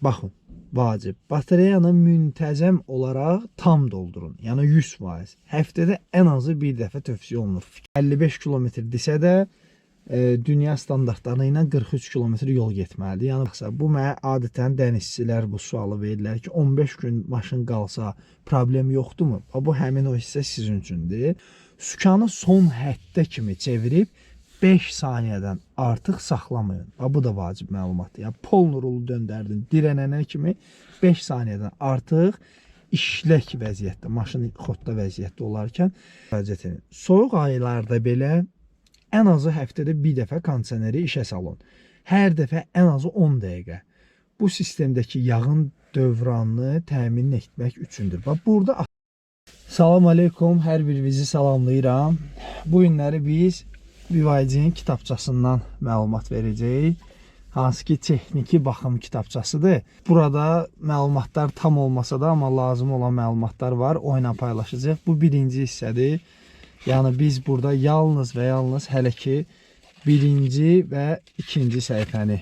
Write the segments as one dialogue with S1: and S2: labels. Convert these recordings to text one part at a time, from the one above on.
S1: Baxın, vacib. Batareyanı müntəzəm olaraq tam doldurun. Yəni 100%. Həftədə ən azı bir dəfə tövsiyə olunur. 55 kilometr desə də dünya standartları ilə 43 kilometr yol getməlidir. Yəni bu mənə adətən dənizçilər bu sualı verirlər ki, 15 gün maşın qalsa problem yoxdurmu? Bu həmin o hissə sizin üçündür. Sükanı son həddə kimi çevirib 5 saniyədən artıq saxlamayın. Bu da vacib məlumatdır. Yəni polnu rulu döndərdin, dirənənə kimi 5 saniyədən artıq işlək vəziyyətdə, maşın xodda vəziyyətdə olarkən müraciət edin. Soyuq aylarda belə ən azı həftədə bir dəfə kondisioneri işə salın. Hər dəfə ən azı 10 dəqiqə. Bu sistemdəki yağın dövranını təmin etmək üçündür. Burada salam aleykum, hər birinizi salamlayıram. Bu günləri biz BYD-nin kitabçasından məlumat verəcəyik. Hansı ki, texniki baxım kitabçasıdır. Burada məlumatlar tam olmasa da, amma lazım olan məlumatlar var. O ilə paylaşacaq. Bu birinci hissədir. Yəni biz burada yalnız və yalnız hələ ki birinci və ikinci səhifəni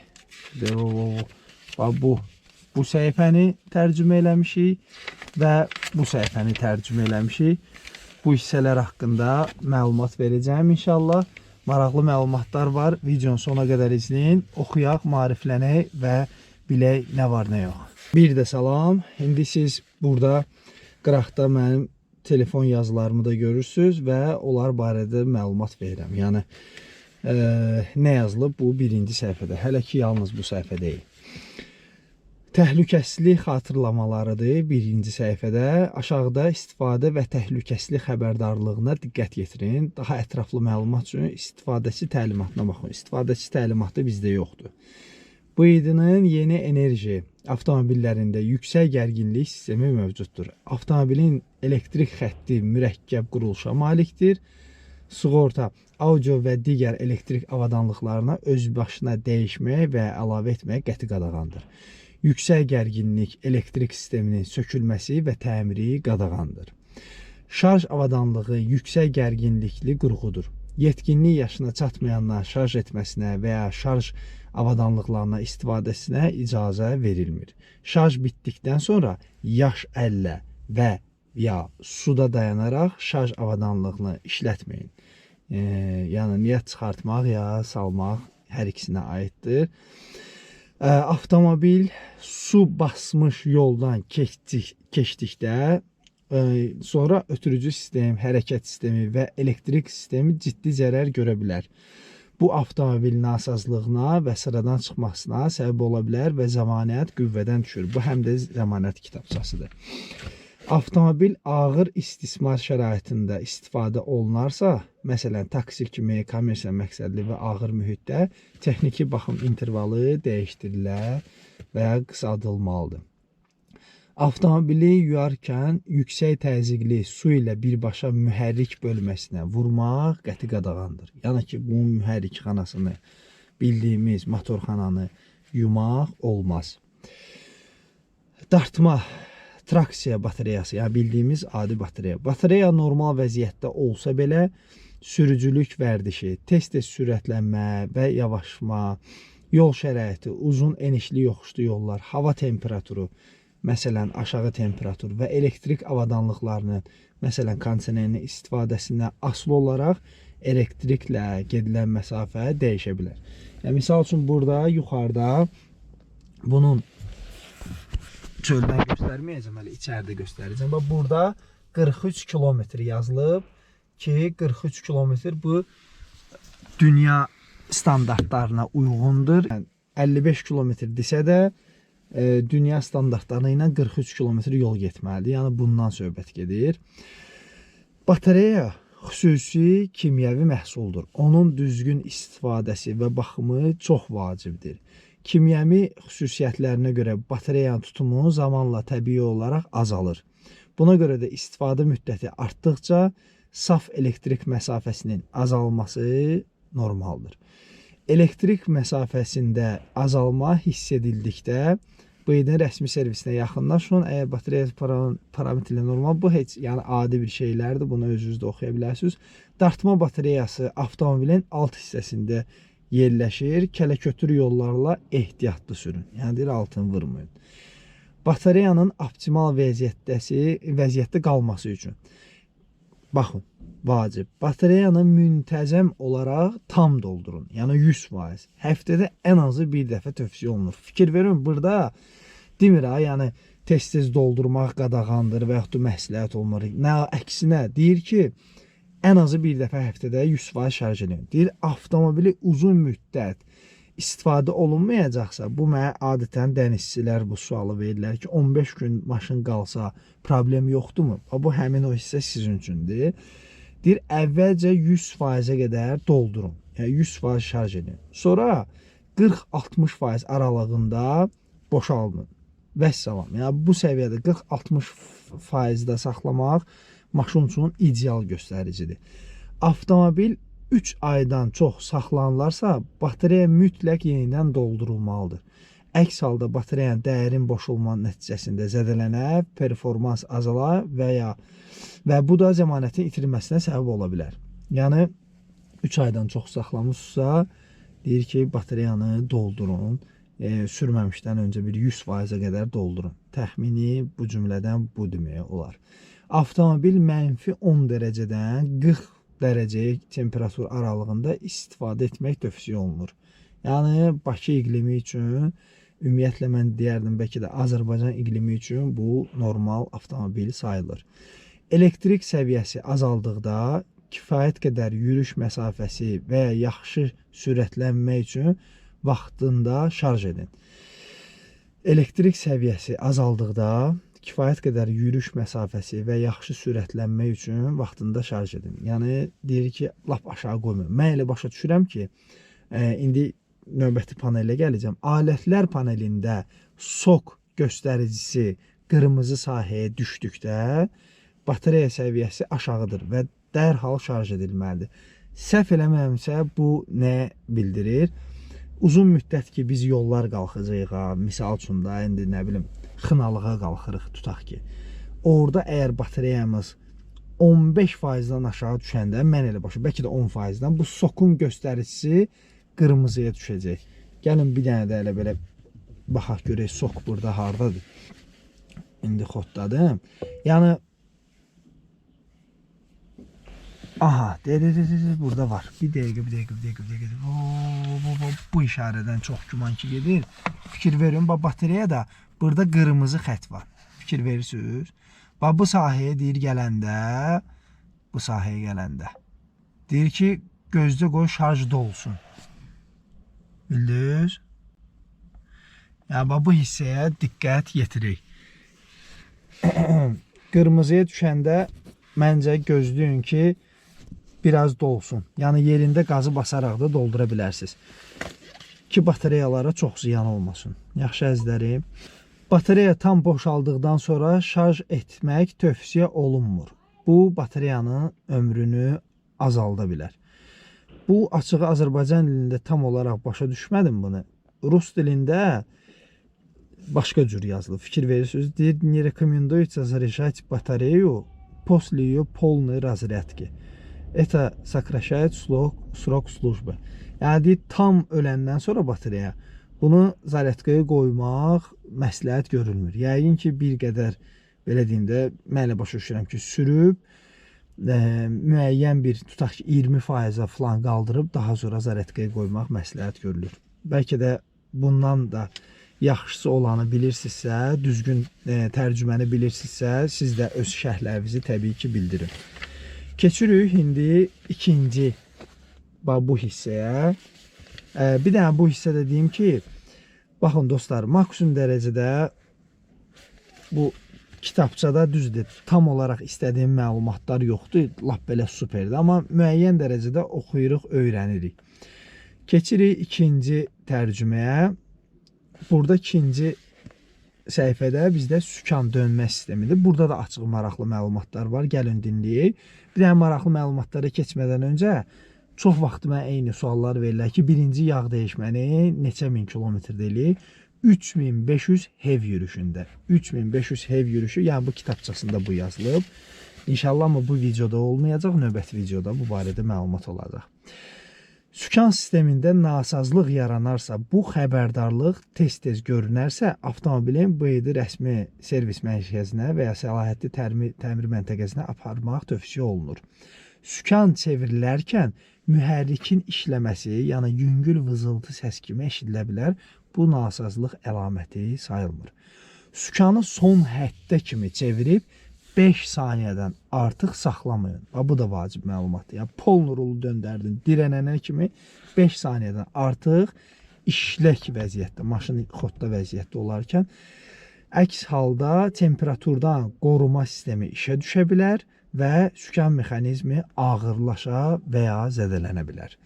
S1: bu səhifəni tərcümə eləmişik və bu səhifəni tərcümə eləmişik. Bu hissələr haqqında məlumat verəcəyim inşallah. Maraqlı məlumatlar var. Videonun sona qədər izləyin, oxuyaq, maariflənək və bilək nə var, nə yox. Bir də salam. İndi siz burada qıraqda mənim telefon yazılarımı da görürsünüz və onlar barədə məlumat verirəm. Yəni nə yazılıb bu birinci səhifədə. Hələ ki yalnız bu səhifə deyil. Təhlükəsizlik xatırlamalarıdır birinci səhifədə. Aşağıda istifadə və təhlükəsizlik xəbərdarlığına diqqət yetirin. Daha ətraflı məlumat üçün istifadəçi təlimatına baxın. İstifadəçi təlimatı bizdə yoxdur. BYD-nin yeni enerji avtomobillərində yüksək gərginlik sistemi mövcuddur. Avtomobilin elektrik xətti mürəkkəb quruluşa malikdir. Sığorta, audio və digər elektrik avadanlıqlarına öz başına dəyişmək və əlavə etmək qəti qadağandır. Yüksək gərginlik elektrik sisteminin sökülməsi və təmiri qadağandır. Şarj avadanlığı yüksək gərginlikli qurğudur. Yetkinlik yaşına çatmayanlar şarj etməsinə və ya şarj avadanlıqlarına istifadəsinə icazə verilmir. Şarj bitdikdən sonra yaş əllə və ya suda dayanaraq şarj avadanlığını işlətməyin. Yəni niyə çıxartmaq ya salmaq hər ikisinə aiddir. Avtomobil su basmış yoldan keçdikdə sonra ötürücü sistem, hərəkət sistemi və elektrik sistemi ciddi zərər görə bilər. Bu avtomobil nasazlığına və sıradan çıxmasına səbəb ola bilər və zəmanət qüvvədən düşür. Bu həm də zəmanət kitabçasıdır. Avtomobil ağır istismar şəraitində istifadə olunarsa, məsələn, taksi kimi kommersiya məqsədli və ağır mühitdə texniki baxım intervalı dəyişdirilə və ya qısaldılmalıdır. Avtomobili yuyarkən yüksək təzyiqli su ilə birbaşa mühərrik bölməsinə vurmaq qəti qadağandır. Yəni ki, bu mühərrik xanasını, bildiyimiz motorxananı yumaq olmaz. Dartma traksiya batareyası, yəni bildiyimiz adi batareya. Batareya normal vəziyyətdə olsa belə sürücülük vərdişi, tez-tez sürətlənmə və yavaşma, yol şəraiti, uzun enişli yoxuşlu yollar, hava temperaturu, məsələn aşağı temperatur və elektrik avadanlıqlarının, məsələn kondisionerin istifadəsindən asılı olaraq elektriklə gedilən məsafə dəyişə bilər. Yəni, misal üçün burada yuxarıda bunun çöldən göstərməyəcəm, hələ içəridə göstərəcəm. Burada 43 kilometr yazılıb ki, 43 kilometr bu dünya standartlarına uyğundur. Yəni, 55 kilometr desə də dünya standartları ilə 43 kilometr yol getməlidir. Yəni, bundan söhbət gedir. Batareya xüsusi kimyəvi məhsuldur. Onun düzgün istifadəsi və baxımı çox vacibdir. Kimyəvi xüsusiyyətlərinə görə batareyanın tutumu zamanla təbii olaraq azalır. Buna görə də istifadə müddəti artdıqca saf elektrik məsafəsinin azalması normaldır. Elektrik məsafəsində azalma hiss edildikdə BYD-nin rəsmi servisinə yaxınlaşın. Əgər batareya parametrləri normal, bu heç yəni adi bir şeylərdir. Bunu özünüz də oxuya bilərsiniz. Dartma batareyası avtomobilin alt hissəsində yerləşir. Kələkötür yollarla ehtiyatlı sürün. Yəni deyir, altını vurmayın. Batareyanın optimal vəziyyətdə qalması üçün baxın, vacib. Batareyanı müntəzəm olaraq tam doldurun. Yəni 100%. Həftədə ən azı bir dəfə tövsiyə olunur. Fikir verin, burada demir ha, yəni tez-tez doldurmaq qadağandır və yaxud da məsləhət olmur. Nə, əksinə deyir ki, ən azı bir dəfə həftədə 100% şarj edin. Deyir, avtomobili uzun müddət istifadə olunmayacaqsa, bu mənə adətən dənizçilər bu sualı verirlər ki, 15 gün maşın qalsa problem yoxdurmu? Bu həmin o hissə sizin üçündür. Deyir, əvvəlcə 100%-ə qədər doldurun. Yəni 100% şarj edin. Sonra 40-60% aralığında boşaldın. Vəssalam. Yəni bu səviyyədə 40-60%-də saxlamaq maşın üçün ideal göstəricidir. Avtomobil 3 aydan çox saxlanılarsa, batareya mütləq yenidən doldurulmalıdır. Əks halda batareyanın dərin boşalma nəticəsində zədələnər, performans azalar və bu da zəmanətin itirilməsinə səbəb ola bilər. Yəni 3 aydan çox saxlamışsa, deyir ki, batareyanı doldurun. Sürməmişdən öncə bir 100%-ə qədər doldurun. Təxmini bu cümlədən bu demək olar. Avtomobil -10 dərəcədən 40 dərəcəyə temperatur aralığında istifadə etmək tövsiyə olunur. Yəni Bakı iqlimi üçün, ümumiyyətlə mən deyərdim, bəlkə də Azərbaycan iqlimi üçün bu normal avtomobil sayılır. Elektrik səviyyəsi azaldıqda kifayət qədər yürüyüş məsafəsi və ya yaxşı sürətlənmək üçün vaxtında şarj edin. Elektrik səviyyəsi azaldıqda kifayət qədər yürüyüş məsafəsi və yaxşı sürətlənmək üçün vaxtında şarj edin. Yəni deyir ki, lap aşağı qoymayın. Mən elə başa düşürəm ki, indi növbəti panelə gələcəm. Alətlər panelində SOC göstəricisi qırmızı sahəyə düşdükdə batareya səviyyəsi aşağıdır və dərhal şarj edilməlidir. Səhv eləmirəmsə bu nə bildirir? Uzun müddət ki, biz yollar qalxacağıq, misal üçün da, indi nə bilim, Xınalığa qalxırıq, tutaq ki. Orada əgər batareyamız 15%-dən aşağı düşəndə, mən elə başa, bəlkə də 10%-dən bu SOC-un göstəricisi qırmızıya düşəcək. Gəlin bir dənə də elə belə baxaq görək, SOC burada hardadır? İndi xoddadır. Yəni aha, burada var. Bir dəqiqə. Bu işarədən çox güman ki gedir. Fikir verin, batareya da burada qırmızı xət var. Fikir verirsiniz. Bu sahəyə deyir gələndə, deyir ki, gözdə qoy şarjda olsun. Bildiniz? Yəni bu hissəyə diqqət yetirik. Qırmızıya düşəndə məncə gözləyin ki, biraz dolsun. Yəni yerində qazı basaraq da doldura bilərsiniz. Ki batareyalara çox ziyan olmasın. Yaxşı əzizlərim. Batareya tam boşaldıqdan sonra şarj etmək tövsiyə olunmur. Bu batareyanın ömrünü azalda bilər. Bu açığı Azərbaycan dilində tam olaraq başa düşmədim bunu. Rus dilində başqa cür yazılır. Fikir verirsiniz. Deyir, не рекомендуется заряжать батарею после ее полной разрядки. Это сокращает срок службы. Yəni deyir, tam öləndən sonra batareya bunu zaryadkaya qoymaq məsləhət görülmür. Yəqin ki, bir qədər belə deyim də, mən elə başa düşürəm ki, sürüb müəyyən bir, tutaq ki, 20%-ə falan qaldırıb daha sonra zaryadkaya qoymaq məsləhət görülür. Bəlkə də bundan da yaxşısı olanı bilirsinizsə, düzgün tərcüməni bilirsinizsə, siz də öz şərhlərinizi təbii ki, bildirin. Keçirik indi ikinci bu hissəyə. Bir dənə bu hissədə deyim ki, baxın dostlar, maksimum dərəcədə bu kitabçada düzdür, tam olaraq istədiyim məlumatlar yoxdur, lap belə superdir, amma müəyyən dərəcədə oxuyuruq, öyrənirik. Keçirik ikinci tərcüməyə. Burada ikinci səhifədə bizdə sükan dönmə sistemidir. Burada da açıq maraqlı məlumatlar var, gəlin dinləyək. Bir dənə maraqlı məlumatlara keçmədən öncə çox vaxt mən eyni suallar verirlər ki, birinci yağ dəyişməni neçə min kilometrdə eləyir? 3500 hev yürüşündə. 3500 hev yürüşü, yəni bu kitabçasında bu yazılıb. İnşallah bu videoda olmayacaq, növbəti videoda bu barədə məlumat olacaq. Sükan sistemində nasazlıq yaranarsa, bu xəbərdarlıq tez-tez görünərsə, avtomobilin BYD rəsmi servis mərkəzinə və ya səlahiyyətli təmir məntəqəsinə aparmaq tövsiyə olunur. Sükan çevrilərkən mühərrikin işləməsi, yəni yüngül vızıltı səs kimi eşidilə bilər. Bu nasazlıq əlaməti sayılmır. Sükanı son həddə kimi çevirib 5 saniyədən artıq saxlamayın. Bu da vacib məlumatdır. Yəni polnu rulu döndərdin, dirənənə kimi 5 saniyədən artıq işlək vəziyyətdə, maşın xodda vəziyyətdə olarkən əks halda temperaturdan qoruma sistemi işə düşə bilər və sükan mexanizmi ağırlaşa və ya zədələnə bilər.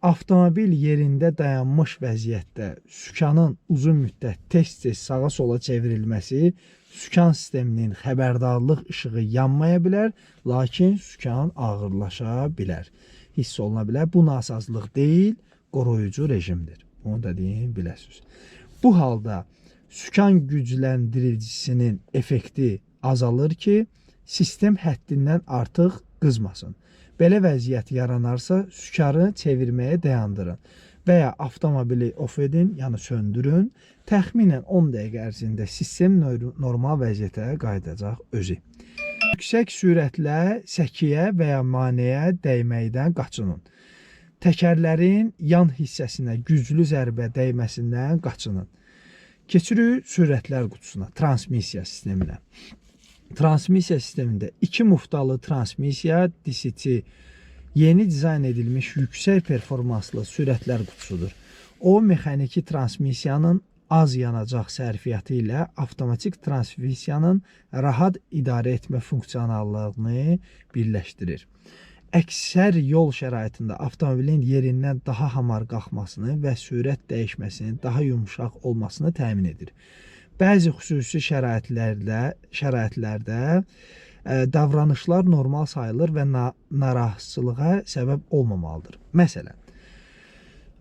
S1: Avtomobil yerində dayanmış vəziyyətdə sükanın uzun müddət tez-tez sağa-sola çevrilməsi sükan sisteminin xəbərdarlıq işığı yanmaya bilər, lakin sükan ağırlaşa bilər, hiss oluna bilər. Bu nasazlıq deyil, qoruyucu rejimdir. Bunu da deyin, biləsiniz. Bu halda sükan gücləndiricisinin effekti azalır ki, sistem həddindən artıq qızmasın. Belə vəziyyət yaranarsa, sükanı çevirməyə dayandırın və ya avtomobili off edin, yəni söndürün. Təxminən 10 dəqiqə ərzində sistem normal vəziyyətə qayıdacaq özü. Yüksək sürətlə səkiyə və ya maneəyə dəyməkdən qaçının. Təkərlərin yan hissəsinə güclü zərbə dəyməsindən qaçının. Keçirik sürətlər qutusuna, transmisiya sisteminə. Transmisiya sistemində 2 muftalı transmisiya DCT yeni dizayn edilmiş yüksək performanslı sürətlər qutusudur. O, mexaniki transmisiyanın az yanacaq sərfiyyatı ilə avtomatik transmisiyanın rahat idarə etmə funksiyonallığını birləşdirir. Əksər yol şəraitində avtomobilin yerindən daha hamar qalxmasını və sürət dəyişməsinin daha yumuşaq olmasını təmin edir. Bəzi xüsusi şəraitlərdə davranışlar normal sayılır və narahatçılığa səbəb olmamalıdır. Məsələn,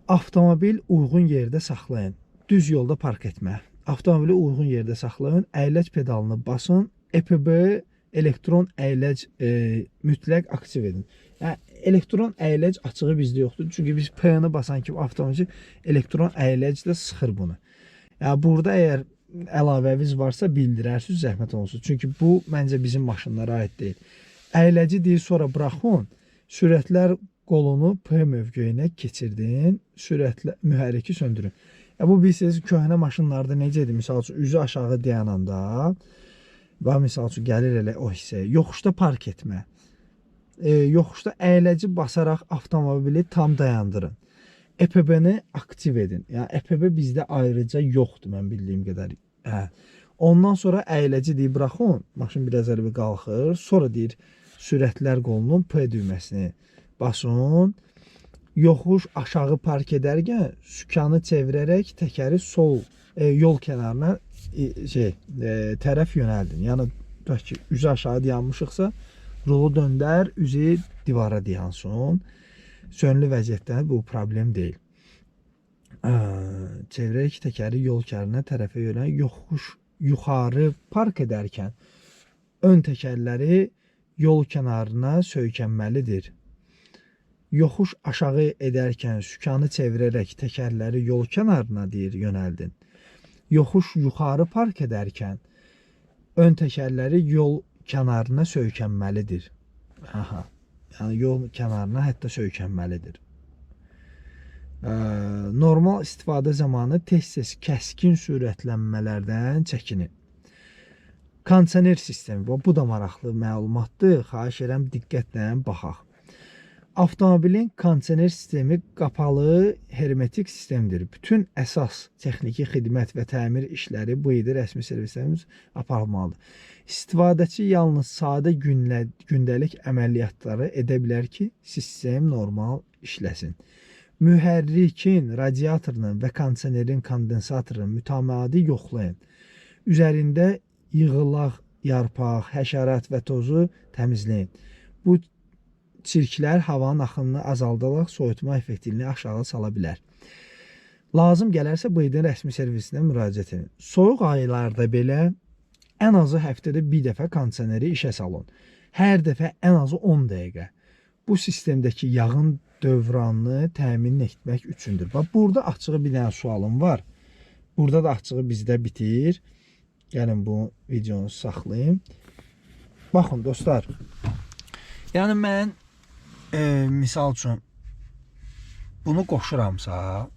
S1: avtomobil uyğun yerdə saxlayın. Düz yolda park etmə. Avtomobili uyğun yerdə saxlayın, əyləc pedalını basın, EPB elektron əyləc mütləq aktiv edin. Yəni, elektron əyləc açığı bizdə yoxdur. Çünki biz P-ni basan kimi avtomobil elektron əyləc də sıxır bunu. Yəni, burada əgər əlavəviz varsa bildirərsiniz, zəhmət olsun. Çünki bu məncə bizim maşınlara aid deyil. Əyləci deyil, sonra buraxın, sürətlər qolunu P mövqeyinə keçirdin, sürətlə mühərriki söndürün. Bu bilirsiniz, köhnə maşınlarda necədir? Misal üçün, üzü aşağı dayananda, misal üçün, gəlir elə o hissəyə, yoxuşda park etmə. Yoxuşda əyləci basaraq avtomobili tam dayandırın. EPB-ni aktiv edin. Yəni, EPB bizdə ayrıca yoxdur, mən bildiyim qədər. Ondan sonra əyləci deyir, buraxın, maşın biraz əlbi qalxır. Sonra deyir, sürətlər qolunun P düyməsini basın. Yoxuş aşağı park edərkən sükanı çevirərək təkəri sol yol kənarına tərəf yönəldin. Yəni, ki, üzü aşağı dayanmışıqsa, rolu döndər, üzü divara dayansın. Sönlü vəziyyətdə bu problem deyil. Çevirərək təkəri yol kənarına tərəfə yönələn yoxuş yuxarı park edərkən ön təkərləri yol kənarına söykənməlidir. Yoxuş aşağı edərkən sükanı çevirərək təkərləri yol kənarına yönəldin. Yoxuş yuxarı park edərkən ön təkərləri yol kənarına söykənməlidir. Yəni, yol kənarına hətta söykənməlidir. Normal istifadə zamanı tez-tez kəskin sürətlənmələrdən çəkinin. Kondisioner sistemi, bu da maraqlı məlumatdır. Xahiş edirəm, diqqətlə baxaq. Avtomobilin kondisioner sistemi qapalı hermetik sistemdir. Bütün əsas texniki xidmət və təmir işləri bu idi rəsmi servislərimiz aparılmalıdır. İstifadəçi yalnız sadə gündəlik əməliyyatları edə bilər ki, sistem normal işləsin. Mühərrikin, radiatorunun və kondisionerin kondensatorunun mütəmadi yoxlayın. Üzərində yığılaq, yarpaq, həşərat və tozu təmizləyin. Bu çirklər havanın axınını azaldaraq soyutma effektivliyini aşağı sala bilər. Lazım gələrsə BYD rəsmi servisinə müraciət edin. Soyuq aylarda belə ən azı həftədə bir dəfə kondisioneri işə salın. Hər dəfə ən azı 10 dəqiqə. bu sistemdəki yağın dövranını təmin etmək üçündür. Bax, burada açığı bir dənə sualım var. Burada da açığı bizdə bitir. Gəlin bu videonu saxlayayım. Baxın dostlar. Yəni mən misal üçün bunu qoşuramsa,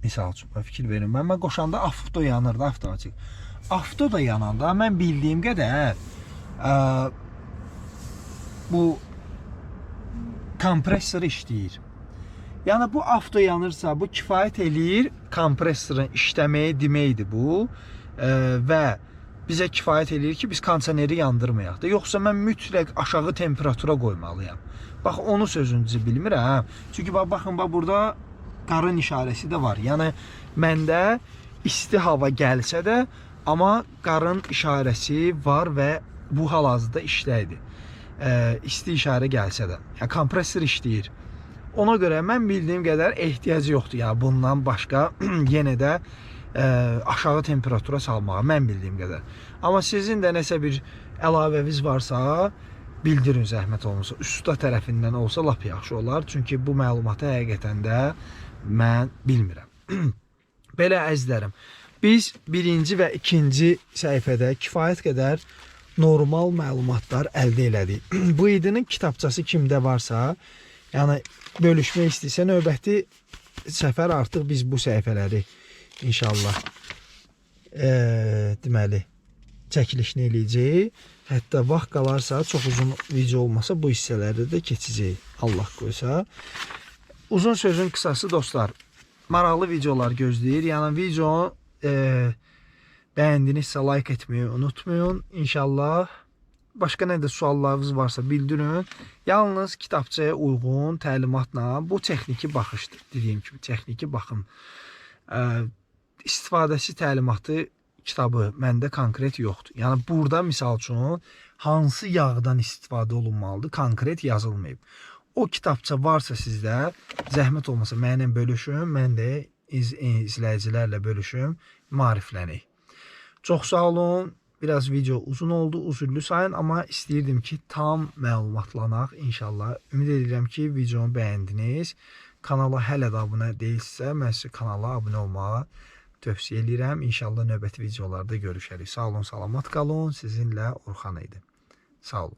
S1: misal üçün fikir verin. Mən qoşanda avto yanırdı, avtomatik. Avto da yananda mən bildiyim qədər bu kompresor işləyir. Yəni bu avto yanırsa, bu kifayət eləyir kompresorun işləməyə deməkdir bu və bizə kifayət eləyir ki, biz kondisioneri yandırmayaq da. Yoxsa mən mütləq aşağı temperatura qoymalıyam. Bax, onu sözünüzü bilmirəm. Çünki baxın, burada qarın işarəsi də var. Yəni məndə isti hava gəlsə də, amma qarın işarəsi var və bu hal-hazırda işləyir. İsti işarə gəlsə də. Yəni kompresor işləyir. Ona görə mən bildiyim qədər ehtiyac yoxdur. Yəni bundan başqa yenə də aşağı temperatura salmağa, mən bildiyim qədər. Amma sizin də nəsə bir əlavəviz varsa, bildirin zəhmət olmasa. Usta tərəfindən olsa lap yaxşı olar. Çünki bu məlumatı həqiqətən də mən bilmirəm. Belə əzizlərim, biz birinci və ikinci səhifədə kifayət qədər normal məlumatlar əldə elədik. Bu idinin kitabçası kimdə varsa, yəni bölüşmək istəyirsə, növbəti səfər artıq biz bu səhifələri İnşallah deməli çəkilişini eləyəcəyik. Hətta vaxt qalarsa, çox uzun video olmasa bu hissələrdə də keçəcəyik. Allah qoysa. Uzun sözün qısası dostlar, maraqlı videolar gözləyir. Yəni videonu bəyəndinizsə like etməyi unutmayın. İnşallah başqa nə də suallarınız varsa bildirin. Yalnız kitabçaya uyğun təlimatla bu texniki baxışdır. Dediyim kimi texniki baxım. İstifadəsi təlimatı kitabı məndə konkret yoxdur. Yəni burada misal üçün hansı yağdan istifadə olunmalıdır konkret yazılmayıb. O kitabça varsa sizdə, zəhmət olmasa mənimlə bölüşün, mən də izləyicilərlə bölüşüm, maariflənək. Çox sağ olun. Biraz video uzun oldu, üzürlü sayın, amma istəyirdim ki, tam məlumatlanaq inşallah. Ümid edirəm ki, videonu bəyəndiniz. Kanala hələ də abunə deyilsə, mən sizə kanala abunə olmağı tövsiyə edirəm. İnşallah növbəti videolarda görüşərik. Sağ olun, salamat qalın. Sizinlə Orxan idi. Sağ olun.